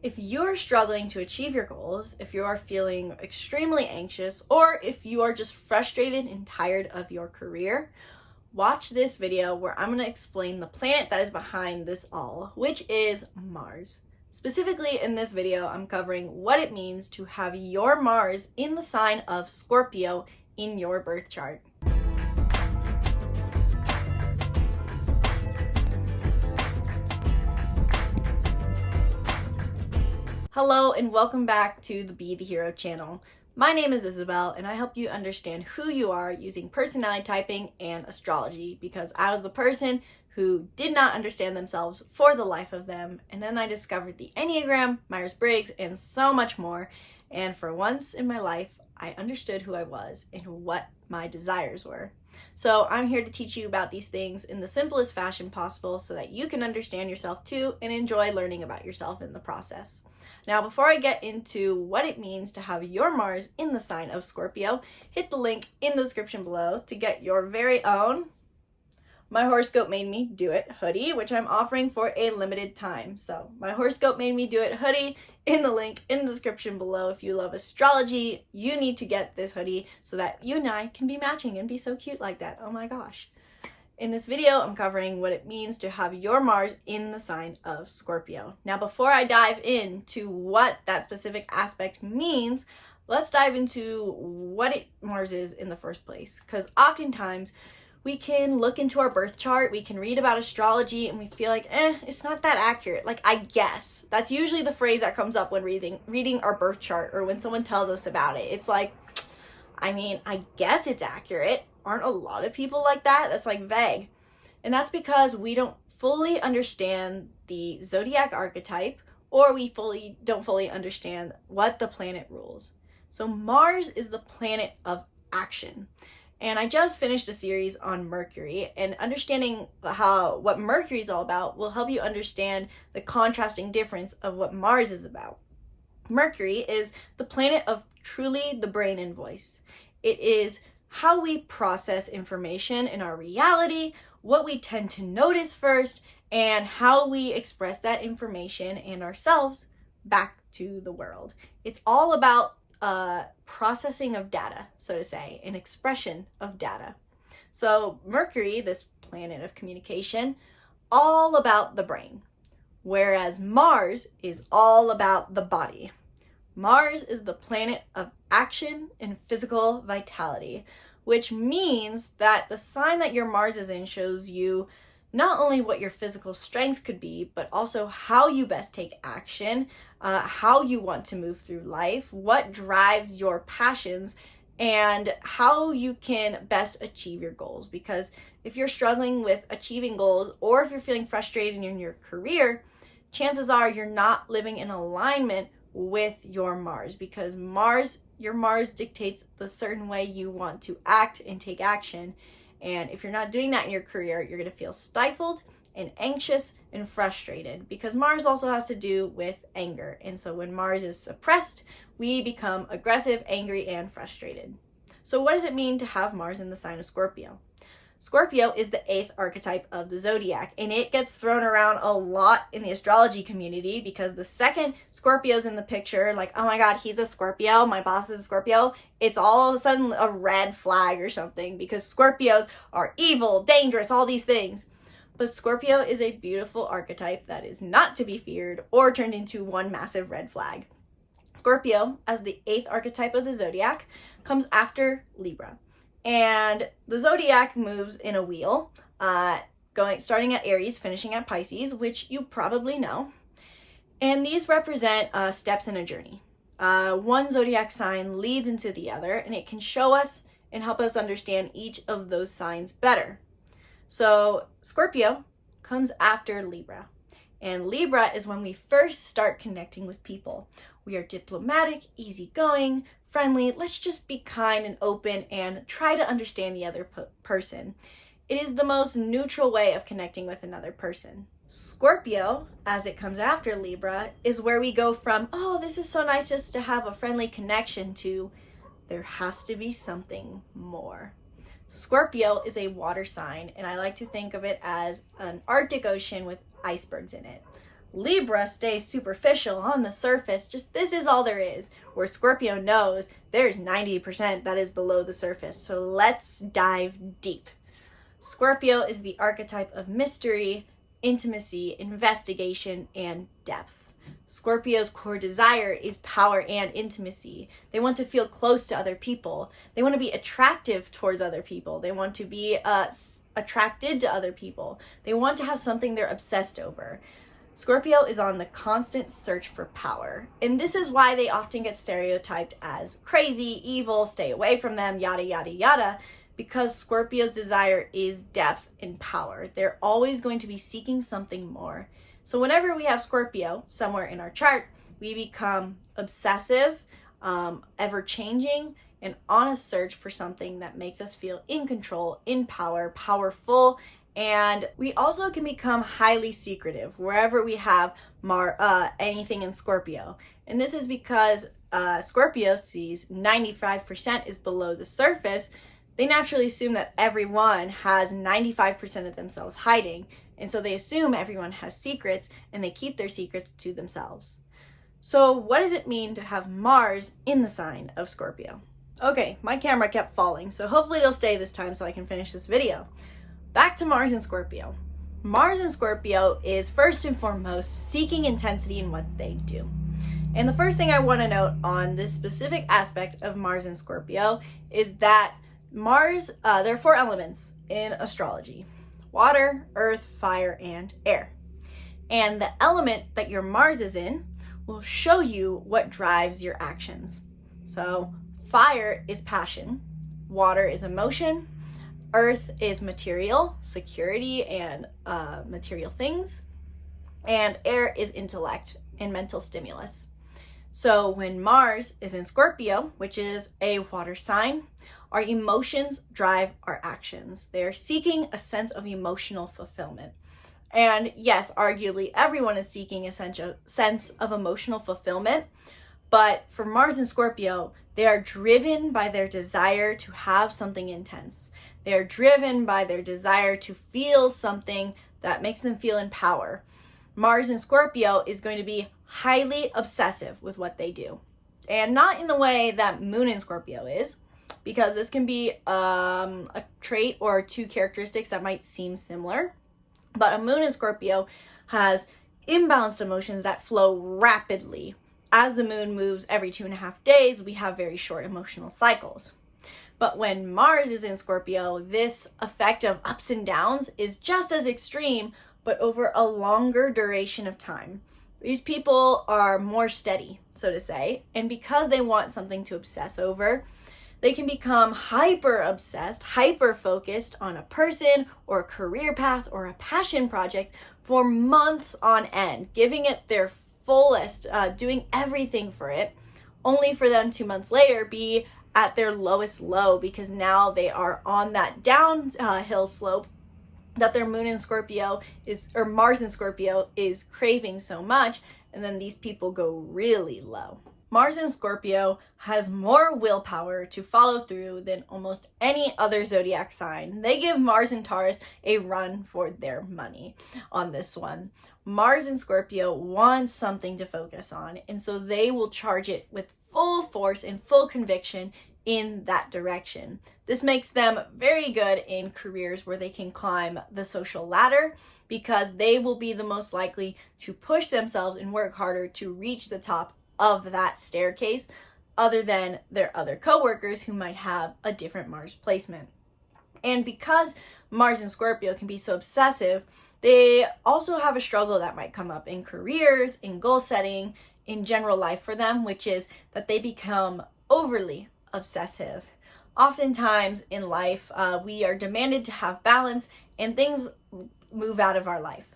If you're struggling to achieve your goals, if you are feeling extremely anxious, or if you are just frustrated and tired of your career, watch this video where I'm going to explain the planet that is behind this all, which is Mars. Specifically in this video, I'm covering what it means to have your Mars in the sign of Scorpio in your birth chart. Hello and welcome back to the Be the Hero channel. My name is Isabelle and I help you understand who you are using personality typing and astrology, because I was the person who did not understand themselves for the life of them, and then I discovered the Enneagram, Myers-Briggs, and so much more, and for once in my life I understood who I was and what my desires were. So I'm here to teach you about these things in the simplest fashion possible so that you can understand yourself too and enjoy learning about yourself in the process. Now, before I get into what it means to have your Mars in the sign of Scorpio, hit the link in the description below to get your very own My Horoscope Made Me Do It hoodie, which I'm offering for a limited time. So, My Horoscope Made Me Do It hoodie in the link in the description below. If you love astrology, you need to get this hoodie so that you and I can be matching and be so cute like that. Oh my gosh. In this video, I'm covering what it means to have your Mars in the sign of Scorpio. Now, before I dive into what that specific aspect means, let's dive into what Mars is in the first place. Because oftentimes, we can look into our birth chart, we can read about astrology, and we feel like, it's not that accurate. Like, I guess. That's usually the phrase that comes up when reading our birth chart or when someone tells us about it. It's like, I guess it's accurate. Aren't a lot of people like that? That's like vague. And that's because we don't fully understand the Zodiac archetype, or we don't fully understand what the planet rules. So Mars is the planet of action. And I just finished a series on Mercury, and understanding what Mercury is all about will help you understand the contrasting difference of what Mars is about. Mercury is the planet of truly the brain and voice. It is how we process information in our reality, what we tend to notice first, and how we express that information and ourselves back to the world. It's all about processing of data, so to say, an expression of data. So Mercury, this planet of communication, all about the brain, whereas Mars is all about the body. Mars is the planet of action and physical vitality, which means that the sign that your Mars is in shows you not only what your physical strengths could be, but also how you best take action, how you want to move through life, what drives your passions, and how you can best achieve your goals. Because if you're struggling with achieving goals, or if you're feeling frustrated in your career, chances are you're not living in alignment with your Mars, because your Mars dictates the certain way you want to act and take action. And if you're not doing that in your career, you're going to feel stifled and anxious and frustrated, because Mars also has to do with anger. And so when Mars is suppressed, we become aggressive, angry, and frustrated. So what does it mean to have Mars in the sign of Scorpio? Scorpio is the 8th archetype of the Zodiac, and it gets thrown around a lot in the astrology community, because the second Scorpio's in the picture, like, oh my god, he's a Scorpio, my boss is a Scorpio, it's all of a sudden a red flag or something, because Scorpios are evil, dangerous, all these things. But Scorpio is a beautiful archetype that is not to be feared or turned into one massive red flag. Scorpio, as the 8th archetype of the Zodiac, comes after Libra. And the Zodiac moves in a wheel, starting at Aries, finishing at Pisces, which you probably know. And these represent steps in a journey. One Zodiac sign leads into the other, and it can show us and help us understand each of those signs better. So Scorpio comes after Libra. And Libra is when we first start connecting with people. We are diplomatic, easygoing, friendly. Let's just be kind and open and try to understand the other person. It is the most neutral way of connecting with another person. Scorpio, as it comes after Libra, is where we go from, oh, this is so nice just to have a friendly connection, to there has to be something more. Scorpio is a water sign, and I like to think of it as an Arctic Ocean with icebergs in it. Libra stays superficial on the surface, just this is all there is, where Scorpio knows there's 90% that is below the surface. So let's dive deep. Scorpio is the archetype of mystery, intimacy, investigation, and depth. Scorpio's core desire is power and intimacy. They want to feel close to other people. They want to be attractive towards other people. They want to be attracted to other people. They want to have something they're obsessed over. Scorpio is on the constant search for power. And this is why they often get stereotyped as crazy, evil, stay away from them, yada, yada, yada. Because Scorpio's desire is depth and power. They're always going to be seeking something more. So whenever we have Scorpio somewhere in our chart, we become obsessive, ever-changing, and on a search for something that makes us feel in control, in power, powerful, and we also can become highly secretive wherever we have anything in Scorpio. And this is because Scorpio sees 95% is below the surface. They naturally assume that everyone has 95% of themselves hiding. And so they assume everyone has secrets and they keep their secrets to themselves. So what does it mean to have Mars in the sign of Scorpio? Okay, my camera kept falling, so hopefully it'll stay this time so I can finish this video. Back to Mars and Scorpio. Mars and Scorpio is first and foremost seeking intensity in what they do. And the first thing I want to note on this specific aspect of Mars and Scorpio is that Mars, there are 4 elements in astrology: water, earth, fire, and air. And the element that your Mars is in will show you what drives your actions. So fire is passion, water is emotion, earth is material, security and material things, and air is intellect and mental stimulus. So when Mars is in Scorpio, which is a water sign, our emotions drive our actions. They are seeking a sense of emotional fulfillment. And yes, arguably everyone is seeking a sense of emotional fulfillment, but for Mars and Scorpio, they are driven by their desire to have something intense. They are driven by their desire to feel something that makes them feel in power. Mars in Scorpio is going to be highly obsessive with what they do. And not in the way that Moon in Scorpio is, because this can be a trait or 2 characteristics that might seem similar. But a Moon in Scorpio has imbalanced emotions that flow rapidly. As the moon moves every 2.5 days, we have very short emotional cycles. But when Mars is in Scorpio, this effect of ups and downs is just as extreme, but over a longer duration of time. These people are more steady, so to say, and because they want something to obsess over, they can become hyper obsessed, hyper focused on a person or a career path or a passion project for months on end, giving it their fullest, doing everything for it, only for them 2 months later be at their lowest low because now they are on that downhill slope that their Moon in Scorpio or Mars in Scorpio is craving so much, and then these people go really low. Mars in Scorpio has more willpower to follow through than almost any other zodiac sign. They give Mars and Taurus a run for their money on this one. Mars in Scorpio wants something to focus on, and so they will charge it with full force and full conviction in that direction. This makes them very good in careers where they can climb the social ladder because they will be the most likely to push themselves and work harder to reach the top of that staircase other than their other coworkers who might have a different Mars placement. And because Mars and Scorpio can be so obsessive, they also have a struggle that might come up in careers, in goal setting, in general life for them, which is that they become overly obsessive. Oftentimes in life, we are demanded to have balance and things move out of our life.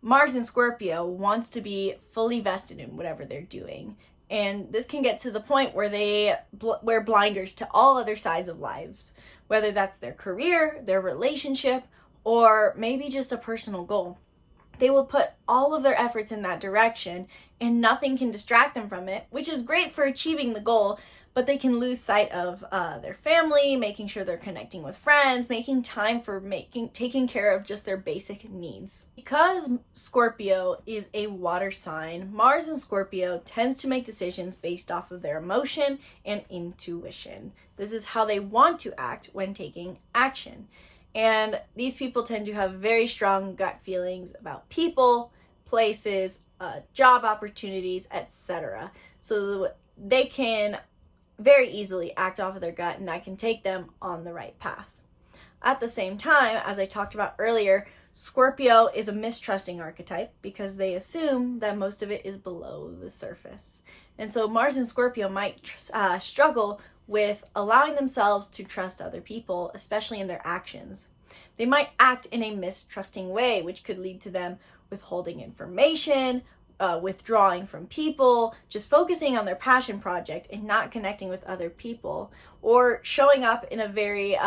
Mars in Scorpio wants to be fully vested in whatever they're doing. And this can get to the point where they wear blinders to all other sides of lives, whether that's their career, their relationship, or maybe just a personal goal. They will put all of their efforts in that direction and nothing can distract them from it, which is great for achieving the goal, but they can lose sight of their family, making sure they're connecting with friends, making time for taking care of just their basic needs. Because Scorpio is a water sign, Mars in Scorpio tends to make decisions based off of their emotion and intuition. This is how they want to act when taking action. And these people tend to have very strong gut feelings about people, places, job opportunities, etc. So they can very easily act off of their gut, and that can take them on the right path. At the same time, as I talked about earlier, Scorpio is a mistrusting archetype because they assume that most of it is below the surface. And so Mars in Scorpio might struggle with allowing themselves to trust other people, especially in their actions. They might act in a mistrusting way, which could lead to them withholding information, withdrawing from people, just focusing on their passion project and not connecting with other people, or showing up in a very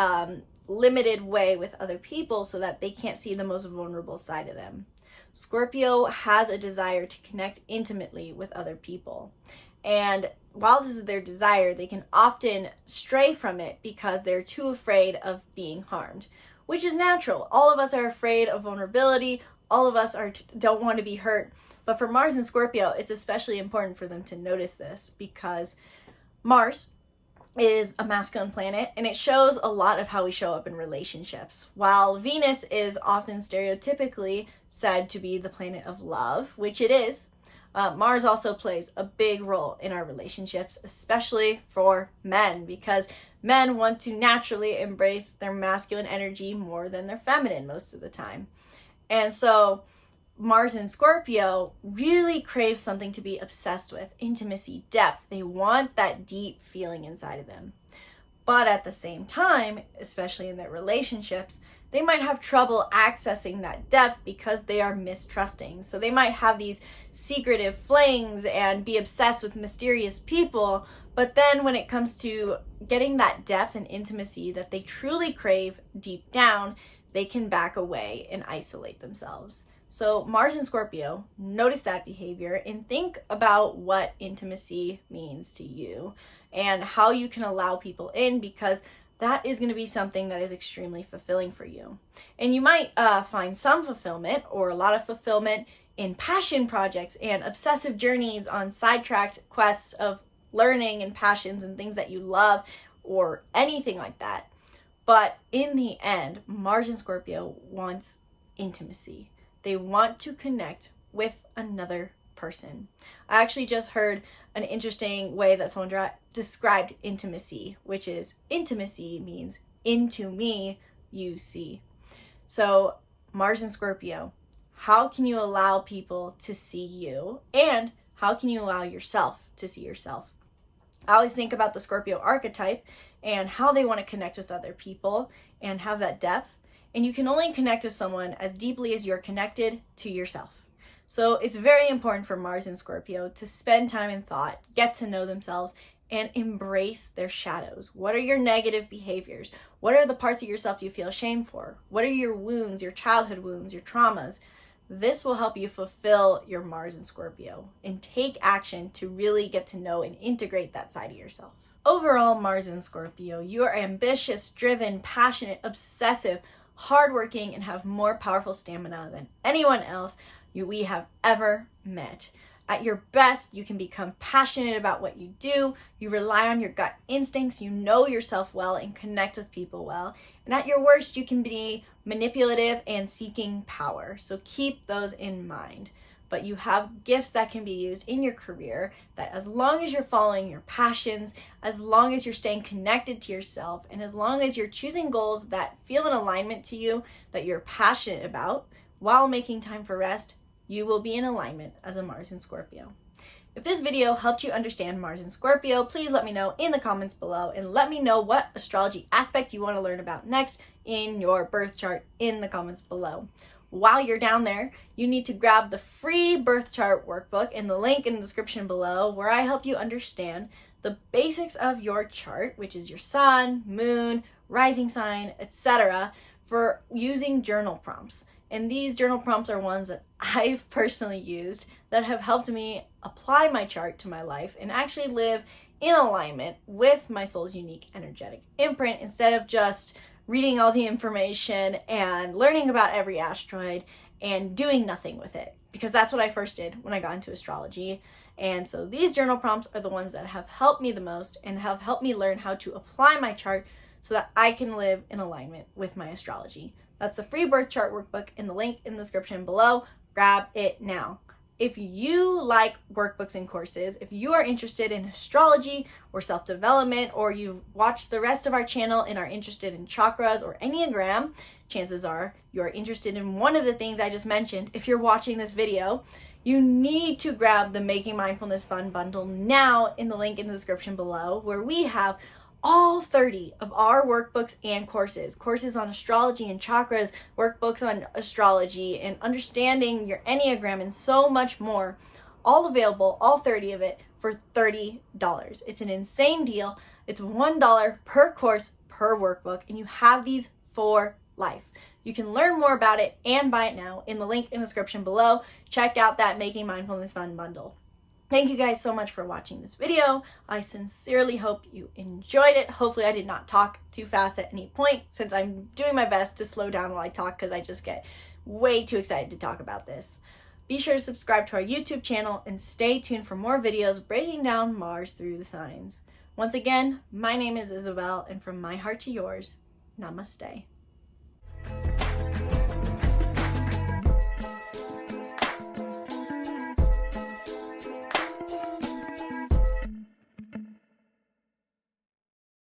limited way with other people so that they can't see the most vulnerable side of them. Scorpio has a desire to connect intimately with other people. And while this is their desire, they can often stray from it because they're too afraid of being harmed, which is natural. All of us are afraid of vulnerability. All of us don't want to be hurt. But for Mars and Scorpio, it's especially important for them to notice this because Mars is a masculine planet and it shows a lot of how we show up in relationships. While Venus is often stereotypically said to be the planet of love, which it is, Mars also plays a big role in our relationships, especially for men, because men want to naturally embrace their masculine energy more than their feminine most of the time. And so Mars in Scorpio really craves something to be obsessed with, intimacy, depth. They want that deep feeling inside of them. But at the same time, especially in their relationships, they might have trouble accessing that depth because they are mistrusting. So they might have these secretive flings and be obsessed with mysterious people. But then when it comes to getting that depth and intimacy that they truly crave deep down, they can back away and isolate themselves. So Mars in Scorpio, notice that behavior and think about what intimacy means to you and how you can allow people in, because that is going to be something that is extremely fulfilling for you. And you might find some fulfillment or a lot of fulfillment in passion projects and obsessive journeys on sidetracked quests of learning and passions and things that you love or anything like that. But in the end, Mars in Scorpio wants intimacy. They want to connect with another person. I actually just heard an interesting way that someone described intimacy, which is intimacy means into me you see. So Mars in Scorpio, how can you allow people to see you, and how can you allow yourself to see yourself? I always think about the Scorpio archetype and how they want to connect with other people and have that depth. And you can only connect with someone as deeply as you're connected to yourself. So it's very important for Mars and Scorpio to spend time in thought, get to know themselves, and embrace their shadows. What are your negative behaviors? What are the parts of yourself you feel shame for? What are your wounds, your childhood wounds, your traumas? This will help you fulfill your Mars and Scorpio and take action to really get to know and integrate that side of yourself. Overall, Mars and Scorpio, you are ambitious, driven, passionate, obsessive, hardworking, and have more powerful stamina than anyone else we have ever met. At your best, you can become passionate about what you do. You rely on your gut instincts. You know yourself well and connect with people well. And at your worst, you can be manipulative and seeking power. So keep those in mind. But you have gifts that can be used in your career that, as long as you're following your passions, as long as you're staying connected to yourself, and as long as you're choosing goals that feel in alignment to you, that you're passionate about, while making time for rest, you will be in alignment as a Mars in Scorpio. If this video helped you understand Mars in Scorpio, please let me know in the comments below, and let me know what astrology aspect you want to learn about next in your birth chart in the comments below. While you're down there, you need to grab the free birth chart workbook in the link in the description below, where I help you understand the basics of your chart, which is your sun, moon, rising sign, etc., for using journal prompts. And these journal prompts are ones that I've personally used that have helped me apply my chart to my life and actually live in alignment with my soul's unique energetic imprint instead of just reading all the information and learning about every asteroid and doing nothing with it. Because that's what I first did when I got into astrology. And so these journal prompts are the ones that have helped me the most and have helped me learn how to apply my chart so that I can live in alignment with my astrology. That's the free birth chart workbook in the link in the description below. Grab it now. If you like workbooks and courses, if you are interested in astrology or self-development, or you've watched the rest of our channel and are interested in chakras or Enneagram, chances are you're interested in one of the things I just mentioned. If you're watching this video, you need to grab the Making Mindfulness Fun bundle now in the link in the description below, where we have all 30 of our workbooks and courses on astrology and chakras, workbooks on astrology and understanding your Enneagram, and so much more, all available, all 30 of it, for $30. It's an insane deal. It's $1 per course per workbook, and you have these for life. You can learn more about it and buy it now in the link in the description below. Check out that Making Mindfulness Fun bundle. Thank you guys so much for watching this video. I sincerely hope you enjoyed it. Hopefully I did not talk too fast at any point, since I'm doing my best to slow down while I talk because I just get way too excited to talk about this. Be sure to subscribe to our YouTube channel and stay tuned for more videos breaking down Mars through the signs. Once again, my name is Isabelle, and from my heart to yours, namaste.